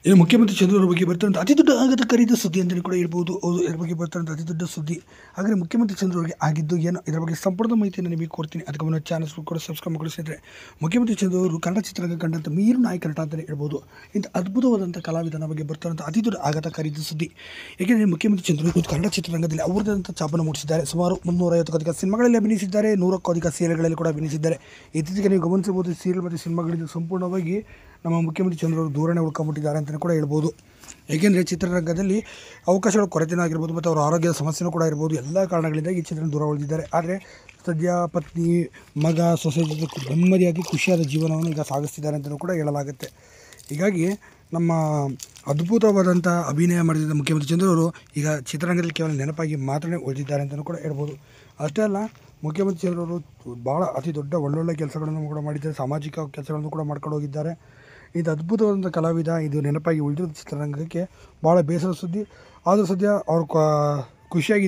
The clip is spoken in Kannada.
ಇನ್ನು ಮುಖ್ಯಮಂತ್ರಿ ಚಂದ್ರರ ಬಗ್ಗೆ ಬರ್ತಾರಂಥ ಅತಿ ದೊಡ್ಡ ಆಘಾತಕಾರಿದ ಸುದ್ದಿ ಅಂತಲೇ ಕೂಡ ಹೇಳ್ಬೋದು. ಹೌದು, ಇದ್ರ ಬಗ್ಗೆ ಬರ್ತಾರಂಥ ಅತಿ ದೊಡ್ಡ ಸುದ್ದಿ. ಹಾಗಾದರೆ ಮುಖ್ಯಮಂತ್ರಿ ಚಂದ್ರವರಿಗೆ ಆಗಿದ್ದು ಏನು, ಇದರ ಬಗ್ಗೆ ಸಂಪೂರ್ಣ ಮಾಹಿತಿಯನ್ನು ನಿಮಗೆ ಕೊಡ್ತೀನಿ. ಅದಕ್ಕೆ ಮುನ್ನ ಚಾನಲ್ಸ್ ಕೂಡ ಸಬ್ಸ್ಕ್ರೈಬ್ ಮಾಡಿ ಸ್ನೇಹಿತರೆ. ಮುಖ್ಯಮಂತ್ರಿ ಚಂದ್ರವರು ಕನ್ನಡ ಚಿತ್ರರಂಗ ಕಂಡಂಥ ಮೀರು ನಾಯಕ ನಟ ಅಂತಲೇ ಹೇಳ್ಬೋದು. ಇಂಥ ಅದ್ಭುತವಾದಂಥ ಕಲಾವಿದನ ಬಗ್ಗೆ ಬರ್ತಾರಂಥ ಅತಿ ದೊಡ್ಡ ಆಘಾತಕಾರಿದ ಸುದ್ದಿ. ಏಕೆಂದರೆ ಮುಖ್ಯಮಂತ್ರಿ ಚಂದ್ರವರು ಕನ್ನಡ ಚಿತ್ರರಂಗದಲ್ಲಿ ಅವರದಂಥ ಛಾಪನ್ನು ಮೂಡಿಸಿದ್ದಾರೆ. ಸುಮಾರು 350ಕ್ಕೂ ಅಧಿಕ ಸಿನಿಮಾಗಳಲ್ಲಿ ಅಭಿನಯಿಸಿದ್ದಾರೆ, 100ಕ್ಕೂ ಅಧಿಕ ಸೀರಿಯಲ್ಗಳಲ್ಲಿ ಕೂಡ ಅಭಿನಯಿಸಿದ್ದಾರೆ. ಇತ್ತೀಚೆಗೆ ನೀವು ಗಮನಿಸಬಹುದು, ಸೀರಿಯಲ್ ಮತ್ತು ಸಿನಿಮಾಗಳಿಂದ ಸಂಪೂರ್ಣವಾಗಿ ನಮ್ಮ ಮುಖ್ಯಮಂತ್ರಿ ಚಂದ್ರವರು ದೂರನೇ ಉಳ್ಕೊಂಬಿಟ್ಟಿದ್ದಾರೆ ಅಂತಲೇ ಕೂಡ ಹೇಳ್ಬೋದು. ಏಕೆಂದರೆ ಚಿತ್ರರಂಗದಲ್ಲಿ ಅವಕಾಶಗಳ ಕೊರತೆನೂ ಆಗಿರ್ಬೋದು ಮತ್ತು ಅವರ ಆರೋಗ್ಯದ ಸಮಸ್ಯೆನೂ ಕೂಡ ಇರ್ಬೋದು. ಎಲ್ಲ ಕಾರಣಗಳಿಂದ ಈ ಚಿತ್ರನ ದೂರ ಉಳಿದಿದ್ದಾರೆ. ಆದರೆ ಸದ್ಯ ಪತ್ನಿ, ಮಗ, ಸೊಸೆ ಜೊತೆ ನೆಮ್ಮದಿಯಾಗಿ ಖುಷಿಯಾದ ಜೀವನವನ್ನು ಈಗ ಸಾಗಿಸ್ತಿದ್ದಾರೆ ಅಂತಲೂ ಕೂಡ ಹೇಳಲಾಗುತ್ತೆ. ಹೀಗಾಗಿ ನಮ್ಮ ಅದ್ಭುತವಾದಂಥ ಅಭಿನಯ ಮಾಡಿದ ಮುಖ್ಯಮಂತ್ರಿ ಚಂದ್ರವರು ಈಗ ಚಿತ್ರರಂಗದಲ್ಲಿ ಕೇವಲ ನೆನಪಾಗಿ ಮಾತ್ರ ಉಳಿದಿದ್ದಾರೆ ಅಂತಲೂ ಕೂಡ ಹೇಳ್ಬೋದು. ಅಷ್ಟೇ ಅಲ್ಲ, ಮುಖ್ಯಮಂತ್ರಿ ಚಂದ್ರವರು ಭಾಳ ಅತಿ ದೊಡ್ಡ ಒಳ್ಳೊಳ್ಳೆ ಕೆಲಸಗಳನ್ನು ಕೂಡ ಮಾಡಿದ್ದಾರೆ, ಸಾಮಾಜಿಕ ಕೆಲಸಗಳನ್ನು ಕೂಡ ಮಾಡ್ಕೊಂಡು ಹೋಗಿದ್ದಾರೆ. ಇದು ಅದ್ಭುತವಾದಂಥ ಕಲಾವಿದ ಇದು ನೆನಪಾಗಿ ಉಳಿದಿರೋ ಚಿತ್ರರಂಗಕ್ಕೆ ಭಾಳ ಬೇಸರ ಸುದ್ದಿ. ಆದರೂ ಸದ್ಯ ಅವರು ಖುಷಿಯಾಗಿ